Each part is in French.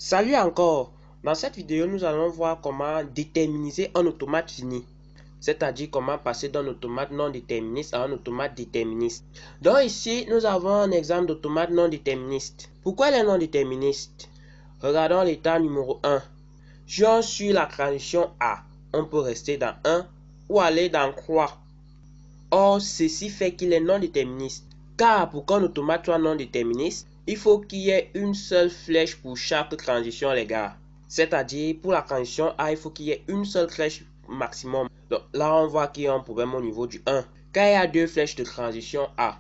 Salut encore! Dans cette vidéo, nous allons voir comment déterminiser un automate fini. C'est-à-dire comment passer d'un automate non déterministe à un automate déterministe. Donc ici, nous avons un exemple d'automate non déterministe. Pourquoi il est non déterministe? Regardons l'état numéro 1. Si on suit la transition A, on peut rester dans 1 ou aller dans croix. Or, ceci fait qu'il est non déterministe. Car pour qu'un automate soit non déterministe, il faut qu'il y ait une seule flèche pour chaque transition, les gars. C'est-à-dire, pour la transition A, il faut qu'il y ait une seule flèche maximum. Donc là, on voit qu'il y a un problème au niveau du 1. Quand il y a deux flèches de transition A,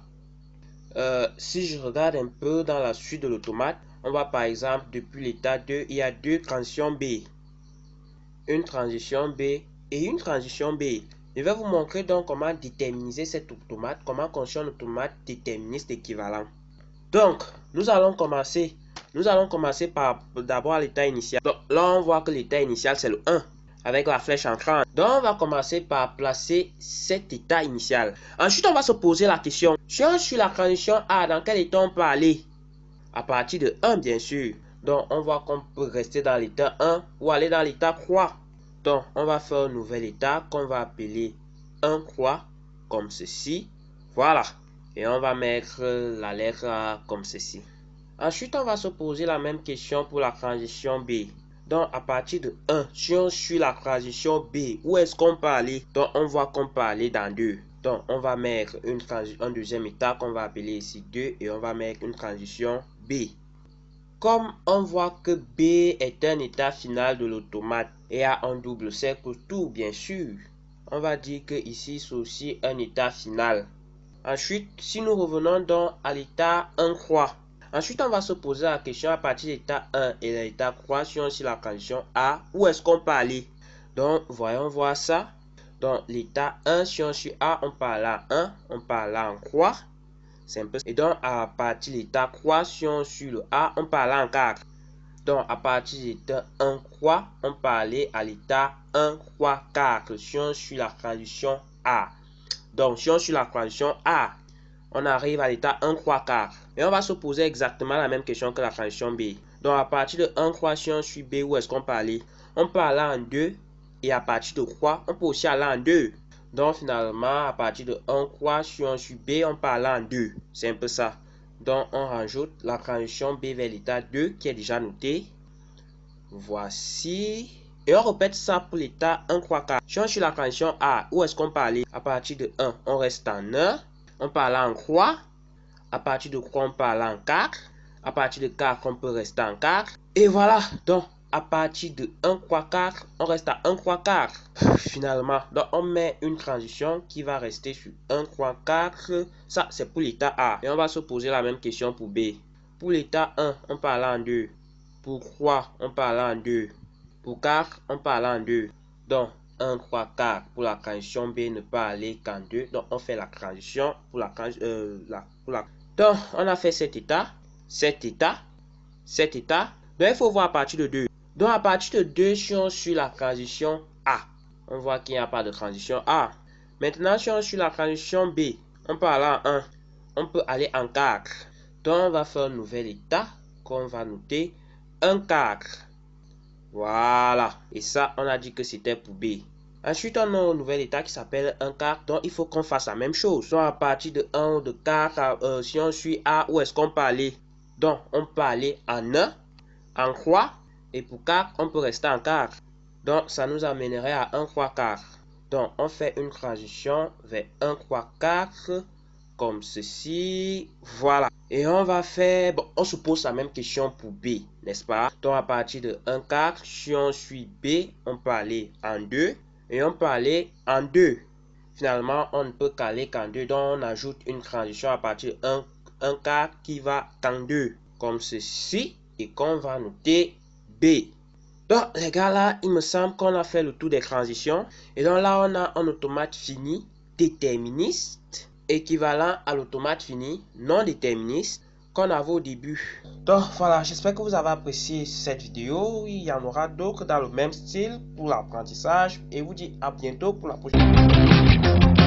si je regarde un peu dans la suite de l'automate, on voit par exemple, depuis l'état 2, il y a deux transitions B. Une transition B et une transition B. Je vais vous montrer donc comment déterminer cet automate, comment construire un automate déterministe équivalent. Donc, nous allons commencer par d'abord l'état initial. Donc là, on voit que l'état initial, c'est le 1, avec la flèche entrante. Donc, on va commencer par placer cet état initial. Ensuite, on va se poser la question, si on suit la transition A, dans quel état on peut aller? À partir de 1, bien sûr. Donc, on voit qu'on peut rester dans l'état 1 ou aller dans l'état croix. Donc, on va faire un nouvel état qu'on va appeler 1 croix, comme ceci. Voilà. Et on va mettre la lettre A comme ceci. Ensuite, on va se poser la même question pour la transition B. Donc, à partir de 1, si on suit la transition B, où est-ce qu'on peut aller? Donc, on voit qu'on peut aller dans 2. Donc, on va mettre un deuxième état qu'on va appeler ici 2 et on va mettre une transition B. Comme on voit que B est un état final de l'automate et a un double cercle autour, bien sûr, on va dire que ici c'est aussi un état final. Ensuite, si nous revenons donc à l'état 1 croix, ensuite on va se poser la question à partir de l'état 1 et l'état croix, si on suit la transition A, où est-ce qu'on peut aller? Donc, voyons voir ça. Donc, l'état 1, si on suit A, on peut aller à 1, on peut aller en croix. C'est un peu... Et donc, à partir de l'état croix, si on suit le A, on peut aller en 4. Donc, à partir de l'état 1 croix, on peut aller à l'état 1 croix 4 si on suit la transition A. Donc, si on suit la transition A, on arrive à l'état 1 croix 4. Et on va se poser exactement la même question que la transition B. Donc, à partir de 1 croix, si on suit B, où est-ce qu'on peut aller? On peut aller en 2. Et à partir de croix, on peut aussi aller en 2. Donc, finalement, à partir de 1 croix, si on suit B, on peut aller en 2. C'est un peu ça. Donc, on rajoute la transition B vers l'état 2 qui est déjà noté. Voici. Et on répète ça pour l'état 1 croix 4. Si on suit la transition A, où est-ce qu'on peut aller? À partir de 1, on reste en 1. On peut aller en croix. À partir de croix, on peut aller en 4. À partir de 4, on peut rester en 4. Et voilà. Donc, à partir de 1 croix 4, on reste à 1 croix 4. Finalement, donc on met une transition qui va rester sur 1 croix 4. Ça, c'est pour l'état A. Et on va se poser la même question pour B. Pour l'état 1, on peut aller en 2. Pour croix, on peut aller en 2. Pour 4, on peut aller en 2. Donc, 1 croix 4 pour la transition B ne peut aller qu'en 2. Donc, on fait la transition pour la transition. Donc, on a fait cet état. Donc, il faut voir à partir de 2. Donc, à partir de 2, si on suit la transition A, on voit qu'il n'y a pas de transition A. Maintenant, si on suit la transition B, on peut aller en 1. On peut aller en 4. Donc, on va faire un nouvel état qu'on va noter 1 4. Voilà. Et ça, on a dit que c'était pour B. Ensuite, on a un nouvel état qui s'appelle 1 4. Donc, il faut qu'on fasse la même chose. Donc, à partir de 1 ou de 4, si on suit A, où est-ce qu'on peut aller? Donc, on peut aller en 1, en croix. Et pour 4, on peut rester en 4. Donc, ça nous amènerait à 1 croix 4. Donc, on fait une transition vers 1 croix 4. Comme ceci. Voilà. Et on va faire... Bon, on se pose la même question pour B, n'est-ce pas? Donc, à partir de 1 4, si on suit B, on peut aller en 2. Et on peut aller en 2. Finalement, on ne peut qu'aller qu'en 2. Donc, on ajoute une transition à partir de 1 4 qui va en 2. Comme ceci. Et qu'on va noter B. Donc, les gars, là, il me semble qu'on a fait le tour des transitions. Et donc, là, on a un automate fini, déterministe, équivalent à l'automate fini, non déterministe, qu'on avait au début. Donc, voilà, j'espère que vous avez apprécié cette vidéo. Il y en aura d'autres dans le même style pour l'apprentissage. Et vous dis à bientôt pour la prochaine vidéo.